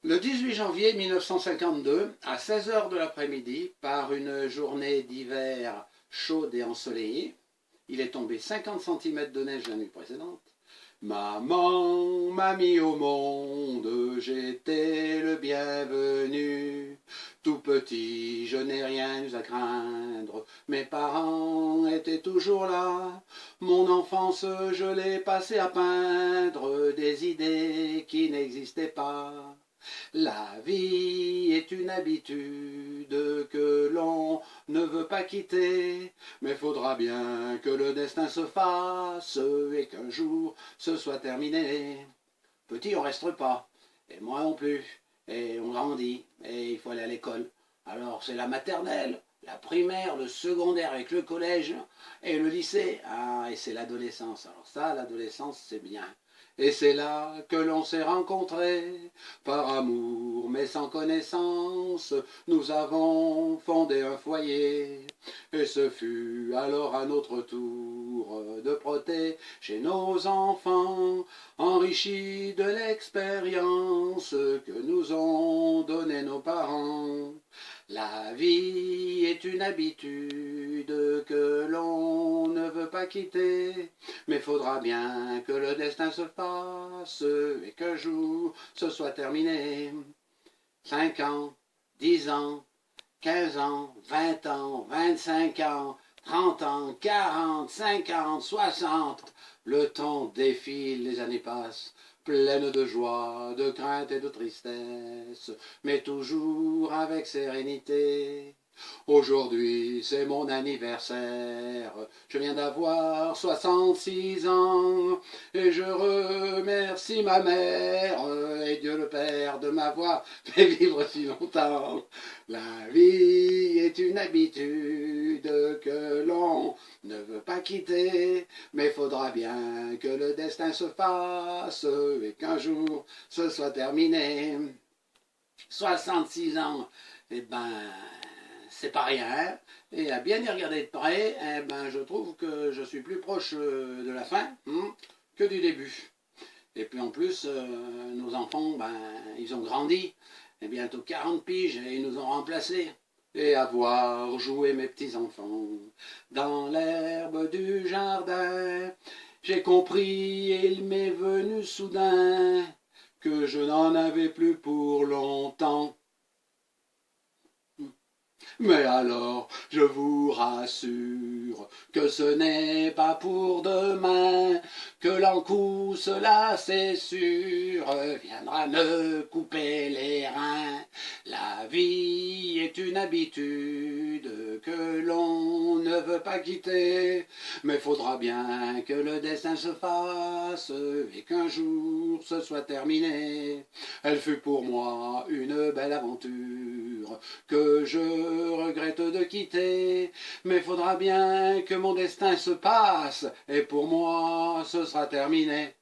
Le 18 janvier 1952, à 16 heures de l'après-midi, par une journée d'hiver chaude et ensoleillée, il est tombé 50 cm de neige la nuit précédente. Maman m'a mis au monde, j'étais le bienvenu. Tout petit, je n'ai rien eu à craindre, mes parents étaient toujours là. Mon enfance, je l'ai passée à peindre des idées qui n'existaient pas. La vie est une habitude que l'on ne veut pas quitter, mais faudra bien que le destin se fasse et qu'un jour ce soit terminé. Petit, on reste pas, et moi non plus, et on grandit, et il faut aller à l'école. Alors c'est la maternelle, la primaire, le secondaire avec le collège et le lycée. Ah, et c'est l'adolescence. Alors ça, l'adolescence, c'est bien. Et c'est là que l'on s'est rencontrés, par amour mais sans connaissance, nous avons fondé un foyer. Et ce fut alors à notre tour de protéger nos enfants, enrichis de l'expérience que nous ont donnée nos parents. La vie est une habitude que l'on ne veut pas quitter, mais faudra bien que le destin se fasse et qu'un jour ce soit terminé. 5 ans, 10 ans, 15 ans, 20 ans, 25 ans, 30 ans, 40, 50, 60. Le temps défile, les années passent, pleines de joie, de crainte et de tristesse, mais toujours avec sérénité. Aujourd'hui, c'est mon anniversaire. Je viens d'avoir 66 ans et je remercie ma mère et Dieu le Père de m'avoir fait vivre si longtemps. La vie est une habitude que l'on ne veut pas quitter, mais faudra bien que le destin se fasse et qu'un jour ce soit terminé. 66 ans, eh ben, c'est pas rien, hein. Et à bien y regarder de près, eh ben, je trouve que je suis plus proche de la fin que du début. Et puis en plus, nos enfants, ben, ils ont grandi, et bientôt 40 piges, et ils nous ont remplacés. Et à voir jouer mes petits-enfants dans l'herbe du jardin, j'ai compris, et il m'est venu soudain que je n'en avais plus pour longtemps. Mais alors, je vous rassure que ce n'est pas pour demain que l'encou, cela c'est sûr, viendra me couper les reins. La vie est une habitude que l'on ne veut pas quitter, mais faudra bien que le destin se fasse et qu'un jour ce soit terminé. Elle fut pour moi une belle aventure que je regrette de quitter, mais faudra bien que mon destin se passe, et pour moi ce sera terminé.